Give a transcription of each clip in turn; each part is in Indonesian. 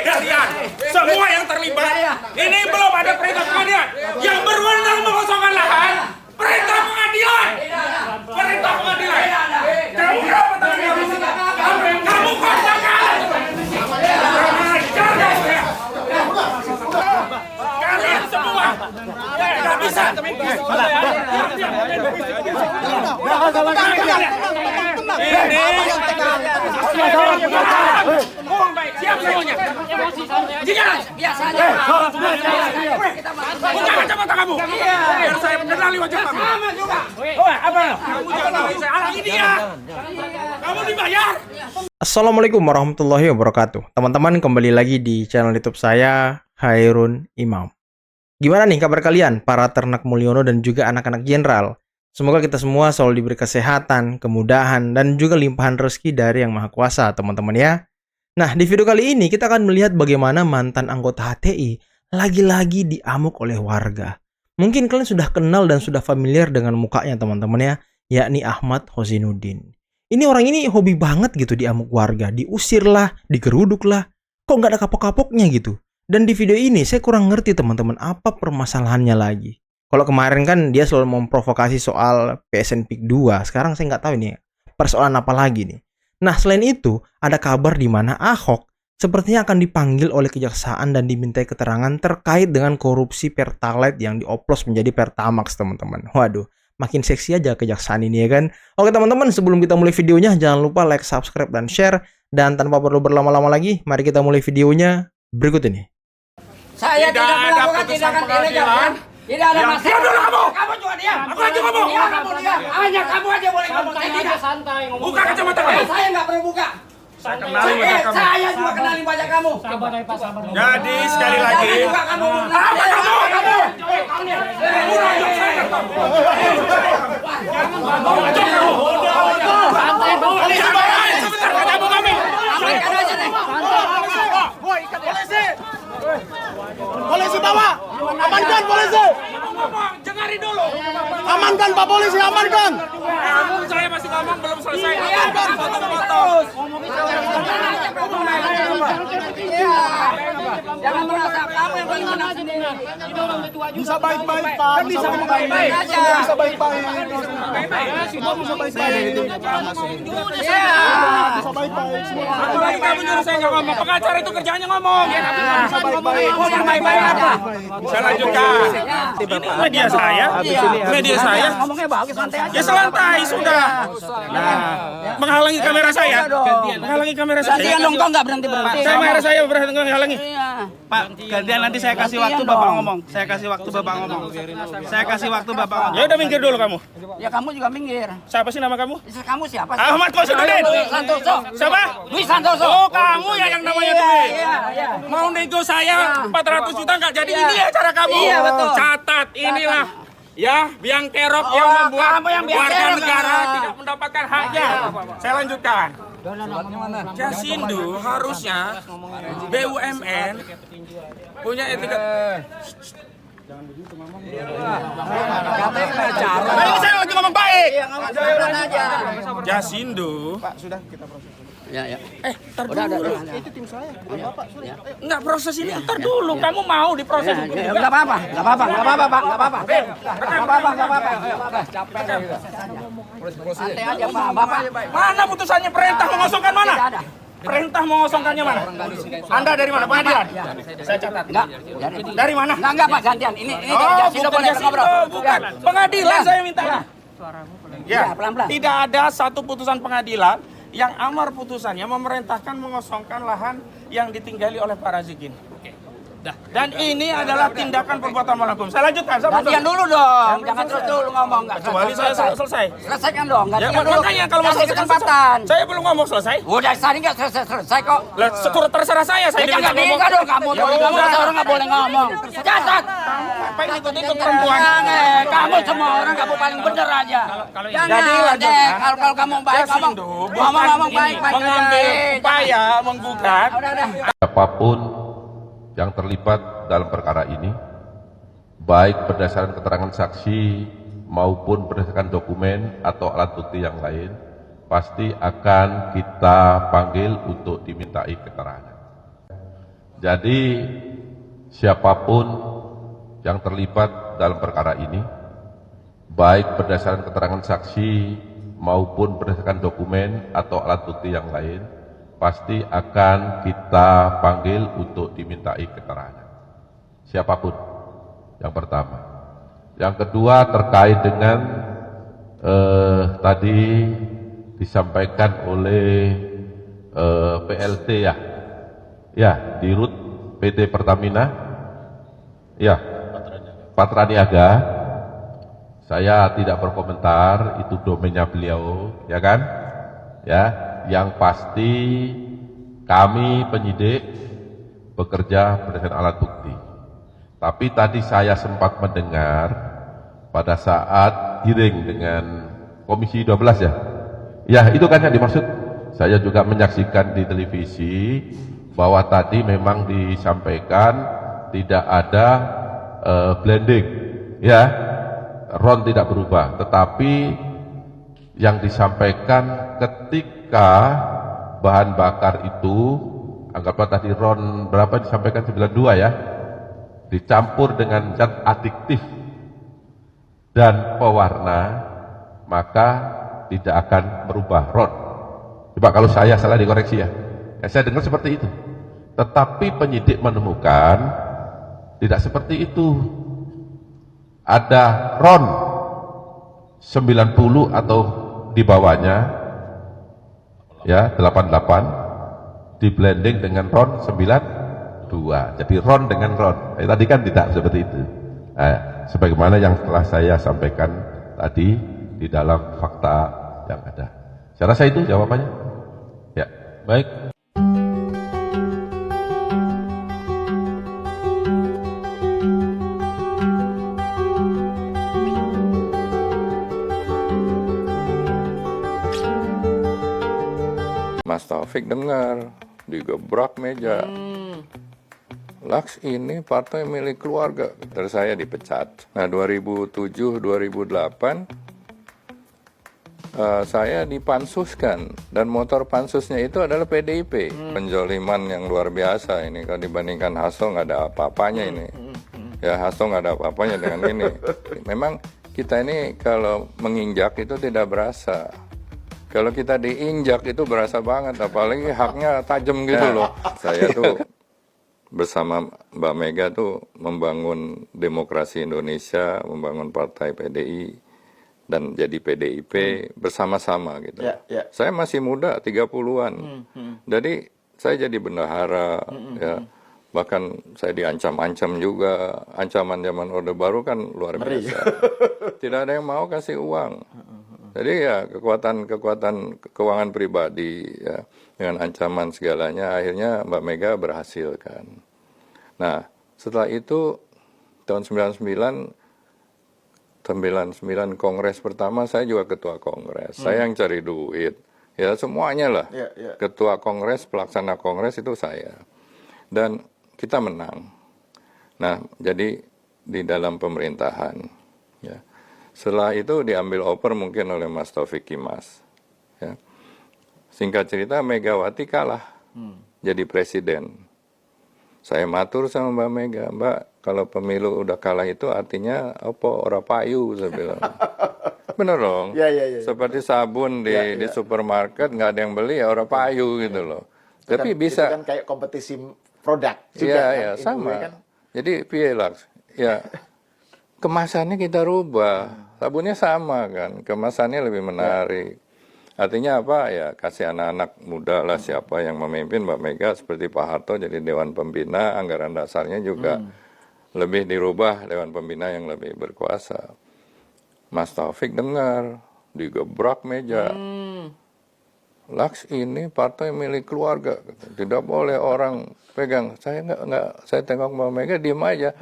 kalian semua yang terlibat, ini belum ada perintah pengadilan. Yang berwenang mengosongkan lahan, perintah pengadilan. Perintah pengadilan. Kamu berapa tahun kamu? Kamu kosongkan. Kalian semua nggak bisa. Siap semuanya. Biasa aja. Buka kacamata kamu. Biar saya kenali wajah kamu. Sama juga. Apa? Kamu jangan halangi saya. Halangi dia. Kamu dibayar. Assalamualaikum warahmatullahi wabarakatuh. Teman-teman, kembali lagi di channel YouTube saya, Hairun Imam. Gimana nih kabar kalian, para ternak Mulyono dan juga anak-anak jenderal? Semoga kita semua selalu diberi kesehatan, kemudahan, dan juga limpahan rezeki dari Yang Maha Kuasa, teman-teman ya. Nah, di video kali ini kita akan melihat bagaimana mantan anggota HTI lagi-lagi diamuk oleh warga. Mungkin kalian sudah kenal dan sudah familiar dengan mukanya, teman-teman ya, yakni Ahmad Hozainuddin. Ini orang ini hobi banget gitu diamuk warga, diusir lah, digeruduk lah, kok nggak ada kapok-kapoknya gitu. Dan di video ini saya kurang ngerti teman-teman apa permasalahannya lagi. Kalau kemarin kan dia selalu memprovokasi soal PSN PIK 2, sekarang saya nggak tahu ini persoalan apa lagi nih. Nah, selain itu ada kabar di mana Ahok sepertinya akan dipanggil oleh kejaksaan dan dimintai keterangan terkait dengan korupsi Pertalite yang dioplos menjadi Pertamax, teman-teman. Waduh, makin seksi aja kejaksaan ini ya kan. Oke teman-teman, sebelum kita mulai videonya jangan lupa like, subscribe, dan share. Dan tanpa perlu berlama-lama lagi, mari kita mulai videonya berikut ini. Saya tidak melakukan tindakan ilegal. Tidak ada masalah. Diam dulu kamu. Kamu juga diam. Aku aja ngomong. Iya, kamu diam. Hanya kamu aja boleh ngomong. Saya tidak. Santai ngomong. Buka kacamata kamu. Saya nggak perlu buka. Saya kenali wajah kamu. Saya juga kenali wajah kamu. Sabar ya Pak, sabar. Jadi sekali lagi. Jangan juga kamu. Apa kamu? Santai Pak. Sebentar ketemu kami. Amankan aja deh. Polisi bawa, amankan polisi, Dengarin dulu. amankan Pak Polisi, amankan. Saya masih ngomong belum selesai. Jangan merasa kamu yang paling benar. Bisa baik-baik Pak, bisa baik-baik aja. bisa baik-baik, bisa baik-baik, Lagi kamu nyuruh saya nggak ngomong. Pengacara itu kerjanya ngomong. bisa baik-baik. Yang baik-baik apa? Saya lanjutkan. Ini media saya. Media saya. Ngomongnya bagus, santai aja. Ya santai sudah. Nah, menghalangi kamera saya. Menghalangi kamera saya. Gantian dong, kok nggak berhenti-berhenti. Kamera saya berhenti menghalangi. Iya. Pak, gantian nanti saya kasih waktu Bapak ngomong. Saya kasih waktu Bapak ngomong. Saya kasih waktu Bapak ngomong. Ya udah minggir dulu kamu. Ya kamu juga minggir. Siapa sih nama kamu? Kamu siapa sih? Ahmad Hozainuddin. Dwi Santoso. Siapa? Dwi Santoso. Oh, kamu ya yang namanya Dwi. Iya. Mau nego saya 400 juta nggak jadi ini ya cara kamu. Iya, betul. Catat inilah. Ya, biang kerok yang membuat kamu yang biang warga kerok, negara ah. tidak mendapatkan haknya. Saya lanjutkan. Jasindo harusnya BUMN punya etika. Ini saya lagi ngomong baik. Iya, ngomong pelan aja. Jasindo. Ya. Ntar dulu. Itu tim saya, bukan Bapak. Sudah. Enggak, proses ini ntar dulu. Kamu mau diproses hukum juga? Enggak apa-apa, Pak. Enggak apa-apa. Capek. Santai aja, Pak. Bapak. Mana putusannya? Perintah mengosongkan mana? Tidak ada. Perintah mengosongkannya mana? Anda dari mana? Pengadilan? Saya catat. Enggak. Dari mana? Enggak, Pak. Gantian. Ini Jasindo bukan boleh ngobrol. bukan. Pengadilan saya minta. Ya, pelan-pelan. Tidak ada satu putusan pengadilan yang amar putusannya memerintahkan mengosongkan lahan yang ditinggali oleh Pak Razikin. Dan ini adalah tindakan perbuatan melawan hukum. Saya lanjutkan. Gantian dulu dong. Jangan terus dulu ngomong. Enggak Kecuali saya selesai. Selesaikan dong. Ya, Gantian dulu. makanya kalau mau Kasih selesai kesempatan. saya belum ngomong selesai. Udah tadi nggak selesai kok. Lah, terserah saya. Saya Ya jangan diminta ngomong. diingat dong kamu. Ya Kamu udah. kata orang nggak boleh ngomong. Catat. Apa yang ikut-ikut perempuan? Jangan. Kamu semua orang kamu paling bener aja. Jangan. lanjutkan. Kalau kamu baik ngomong. Ngomong baik. Mengambil upaya menggugat. Udah. Siapapun yang terlibat dalam perkara ini, baik berdasarkan keterangan saksi maupun berdasarkan dokumen atau alat bukti yang lain, pasti akan kita panggil untuk dimintai keterangan. Jadi siapapun yang terlibat dalam perkara ini, baik berdasarkan keterangan saksi maupun berdasarkan dokumen atau alat bukti yang lain, pasti akan kita panggil untuk dimintai keterangan. Siapapun, yang pertama. Yang kedua terkait dengan tadi disampaikan oleh PLT ya di RUT PT Pertamina, ya Patra Niaga. Saya tidak berkomentar, itu domainnya beliau, ya kan? Ya, yang pasti kami penyidik bekerja berdasarkan alat bukti. Tapi tadi saya sempat mendengar pada saat hearing dengan Komisi 12 ya. Ya, itu kan yang dimaksud. Saya juga menyaksikan di televisi bahwa tadi memang disampaikan tidak ada blending, ya. RON tidak berubah, tetapi yang disampaikan ketika bahan bakar itu, anggaplah tadi RON berapa disampaikan 92 ya, dicampur dengan zat adiktif dan pewarna, maka tidak akan merubah RON. Coba kalau saya salah dikoreksi ya. Saya dengar seperti itu. Tetapi penyidik menemukan tidak seperti itu. Ada RON 90 atau di bawahnya ya 88 di blending dengan RON 92. Jadi RON dengan RON. Tadi kan tidak seperti itu. Sebagaimana yang telah saya sampaikan tadi di dalam fakta yang ada. Saya rasa itu jawabannya. Ya, baik. Mas Taufik dengar digebrak meja. Laks ini partai milik keluarga. Terus saya dipecat. Nah 2007-2008 saya dipansuskan dan motor pansusnya itu adalah PDIP. Penjoliman yang luar biasa ini. Kalau dibandingkan Hasto nggak ada apa-apanya ini. Ya Hasto nggak ada apa-apanya dengan ini. Memang kita ini kalau menginjak itu tidak berasa. Kalau kita diinjak itu berasa banget, apalagi haknya tajam gitu loh. Saya tuh bersama Mbak Mega tuh membangun demokrasi Indonesia, membangun partai PDI, dan jadi PDIP bersama-sama gitu. Saya masih muda, 30-an. Jadi saya jadi bendahara, ya. Bahkan saya diancam-ancam juga. Ancaman zaman Orde Baru kan luar biasa. Tidak ada yang mau kasih uang. Jadi ya kekuatan keuangan pribadi ya, dengan ancaman segalanya akhirnya Mbak Mega berhasil kan. Nah setelah itu tahun 99 kongres pertama saya juga ketua kongres. Saya yang cari duit ya semuanya lah. Ketua kongres, pelaksana kongres itu saya. Dan kita menang. Nah jadi di dalam pemerintahan ya. Setelah itu diambil over mungkin oleh Mas Taufik Kimas. Ya. Singkat cerita Megawati kalah jadi presiden. Saya matur sama Mbak Mega, Mbak kalau pemilu udah kalah itu artinya apa ora payu saya bilang. Bener dong. Seperti sabun di supermarket nggak ada yang beli ya ora payu gitu loh. Tapi bisa. Itu kan kayak kompetisi produk juga. Iya sama. Kan? Jadi piye Laks? Ya. Kemasannya kita rubah, sabunnya sama kan, kemasannya lebih menarik. Artinya apa ya, kasih anak-anak muda lah siapa yang memimpin Mbak Mega seperti Pak Harto jadi Dewan Pembina, anggaran dasarnya juga lebih dirubah, Dewan Pembina yang lebih berkuasa. Mas Taufik dengar, digebrak meja. Laks ini partai milik keluarga, tidak boleh orang pegang. Saya saya tengok Mbak Mega diem aja.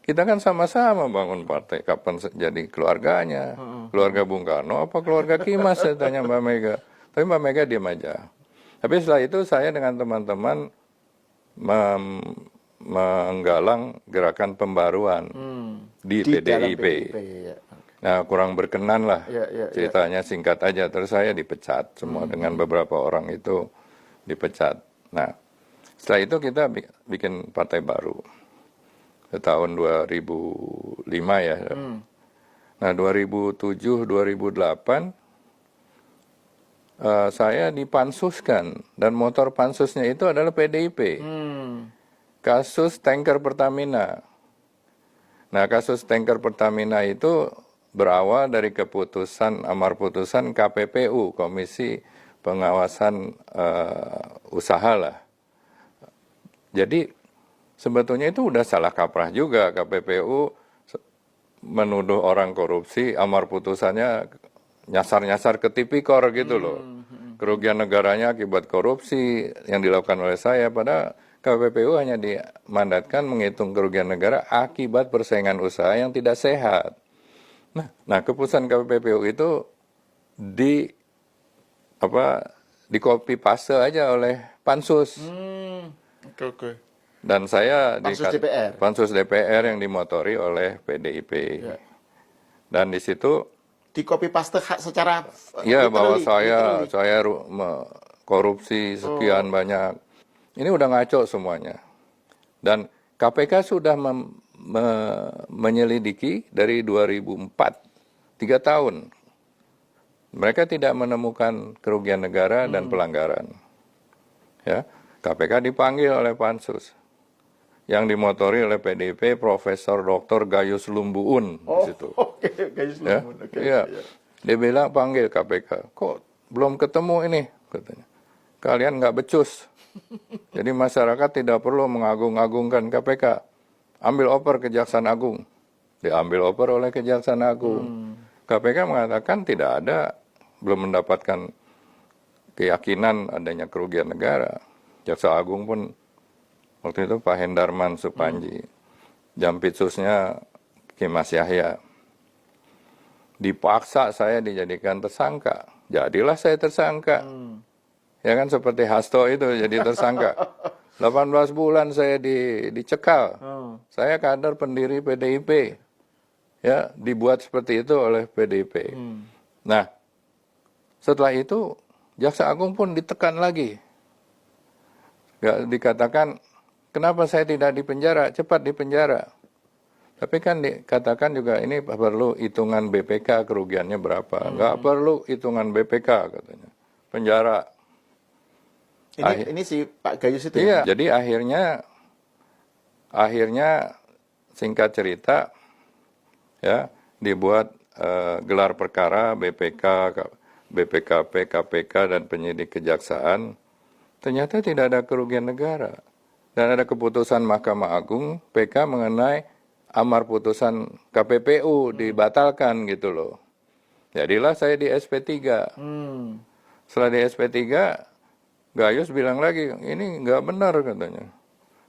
Kita kan sama-sama bangun partai, kapan jadi keluarganya? Keluarga Bung Karno apa keluarga Kimas? Saya tanya Mbak Mega. Tapi Mbak Mega diam aja. Tapi setelah itu saya dengan teman-teman menggalang gerakan pembaruan di PDIP. Nah kurang berkenan lah ceritanya, singkat aja. Terus saya dipecat semua dengan beberapa orang itu dipecat. Nah Setelah itu kita bikin partai baru tahun 2005 ya. Nah 2007-2008 saya dipansuskan, dan motor pansusnya itu adalah PDIP. Kasus tanker Pertamina. Nah kasus tanker Pertamina itu berawal dari amar putusan KPPU, Komisi Pengawasan Usaha lah. Jadi sebetulnya itu udah salah kaprah juga. KPPU menuduh orang korupsi, amar putusannya nyasar-nyasar ke tipikor gitu loh. Kerugian negaranya akibat korupsi yang dilakukan oleh saya, padahal KPPU hanya dimandatkan menghitung kerugian negara akibat persaingan usaha yang tidak sehat. Nah keputusan KPPU itu di copy paste aja oleh pansus. Oke. Dan saya Pansus DPR yang dimotori oleh PDIP. Dan di situ di copy paste secara ya bahwa saya korupsi sekian banyak. Ini udah ngaco semuanya. Dan KPK sudah menyelidiki dari 2004, 3 tahun. Mereka tidak menemukan kerugian negara dan pelanggaran. Ya, KPK dipanggil oleh pansus yang dimotori oleh PDIP, Profesor Dr. Gayus Lumbuun di situ. Gayus Ya, Lumbuun. iya. Dia bilang panggil KPK. Kok belum ketemu ini? Katanya. Kalian nggak becus. Jadi masyarakat tidak perlu mengagung-agungkan KPK. Ambil oper Kejaksaan Agung. Diambil oper oleh Kejaksaan Agung. KPK mengatakan belum mendapatkan keyakinan adanya kerugian negara. Jaksa Agung pun waktu itu Pak Hendarman Supanji, Jampitsusnya Kimas Yahya. Dipaksa saya dijadikan tersangka. Jadilah saya tersangka. Ya kan seperti Hasto itu jadi tersangka. 18 bulan saya dicekal. Saya kader pendiri PDIP. Ya, dibuat seperti itu oleh PDIP. Nah, setelah itu Jaksa Agung pun ditekan lagi. Dikatakan, kenapa saya tidak dipenjara? Cepat dipenjara. Tapi kan dikatakan juga ini perlu hitungan BPK kerugiannya berapa. Nggak perlu hitungan BPK katanya. Penjara. Ini si Pak Gayus itu Iya, ya? jadi akhirnya singkat cerita ya dibuat gelar perkara BPK, BPKP, KPK dan penyidik kejaksaan. Ternyata tidak ada kerugian negara. Dan ada keputusan Mahkamah Agung PK mengenai amar putusan KPPU dibatalkan gitu loh. Jadilah saya di SP3. Setelah di SP3 Gayus bilang lagi, ini nggak benar katanya.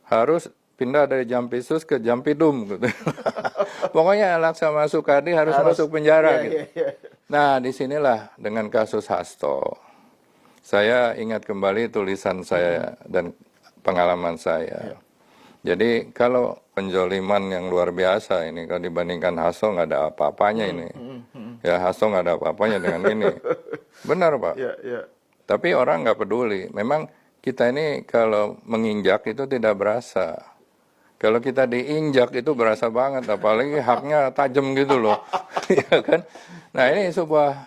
Harus pindah dari Jampitsus ke Jampidum. Gitu. Pokoknya Laksana Soekardi harus masuk penjara. Gitu. Nah, disinilah dengan kasus Hasto. Saya ingat kembali tulisan saya dan pengalaman saya. Jadi kalau penjoliman yang luar biasa ini, kalau dibandingkan Hasto nggak ada apa-apanya ini. Ya Hasto nggak ada apa-apanya dengan ini. Benar Pak. Tapi orang nggak peduli. Memang kita ini kalau menginjak itu tidak berasa. Kalau kita diinjak itu berasa banget. Apalagi haknya tajam gitu loh. Ya kan? Nah ini sebuah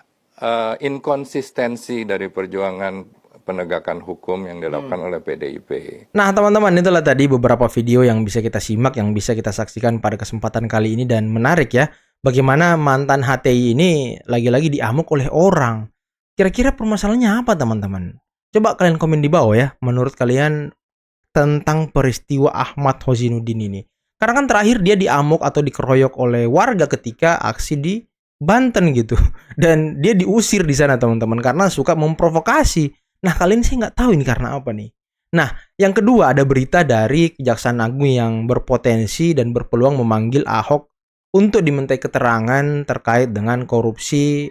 inkonsistensi dari perjuangan penegakan hukum yang dilakukan oleh PDIP. Nah teman-teman, itulah tadi beberapa video yang bisa kita simak, yang bisa kita saksikan pada kesempatan kali ini. Dan menarik ya, bagaimana mantan HTI ini lagi-lagi diamuk oleh orang. Kira-kira permasalahannya apa teman-teman? Coba kalian komen di bawah ya, menurut kalian tentang peristiwa Ahmad Hozinuddin ini. Karena kan terakhir dia diamuk atau dikeroyok oleh warga ketika aksi di Banten gitu. Dan dia diusir di sana teman-teman karena suka memprovokasi. Nah kalian sih nggak tahu ini karena apa nih. Nah yang kedua, ada berita dari Kejaksaan Agung yang berpotensi dan berpeluang memanggil Ahok untuk dimintai keterangan terkait dengan korupsi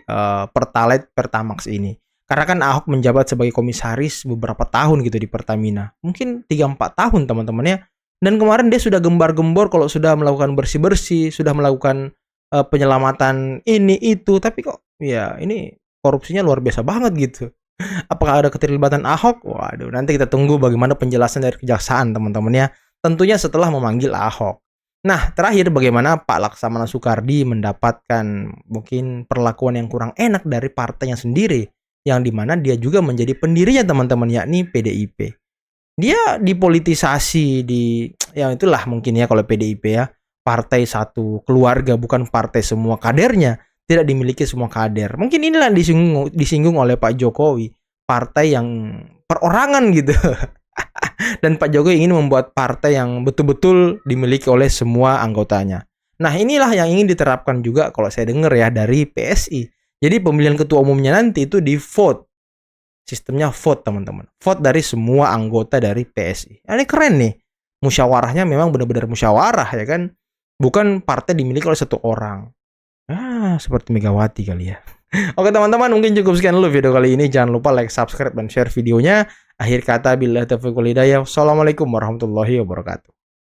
Pertalite Pertamax ini. Karena kan Ahok menjabat sebagai komisaris beberapa tahun gitu di Pertamina. Mungkin 3-4 tahun teman-teman ya. Dan kemarin dia sudah gembar-gembor kalau sudah melakukan bersih-bersih, sudah melakukan penyelamatan ini itu. Tapi kok ya ini korupsinya luar biasa banget gitu. Apakah ada keterlibatan Ahok? Waduh, nanti kita tunggu bagaimana penjelasan dari kejaksaan teman-teman ya. Tentunya setelah memanggil Ahok. Nah, terakhir bagaimana Pak Laksamana Soekardi mendapatkan mungkin perlakuan yang kurang enak dari partainya sendiri, yang dimana dia juga menjadi pendirinya teman-teman, yakni PDIP. Dia dipolitisasi, ya itulah mungkin ya kalau PDIP ya, partai satu keluarga, bukan partai semua kadernya, tidak dimiliki semua kader. Mungkin inilah yang disinggung oleh Pak Jokowi, partai yang perorangan gitu. Dan Pak Jokowi ingin membuat partai yang betul-betul dimiliki oleh semua anggotanya. Nah, inilah yang ingin diterapkan juga kalau saya dengar ya dari PSI. Jadi pemilihan ketua umumnya nanti itu di vote. Sistemnya vote teman-teman. Vote dari semua anggota dari PSI. Ini keren nih. Musyawarahnya memang benar-benar musyawarah ya kan. Bukan partai dimiliki oleh satu orang. Seperti Megawati kali ya. Oke teman-teman, mungkin cukup sekian dulu video kali ini. Jangan lupa like, subscribe, dan share videonya. Akhir kata, billahi taufiq wal hidayah. Wassalamualaikum warahmatullahi wabarakatuh.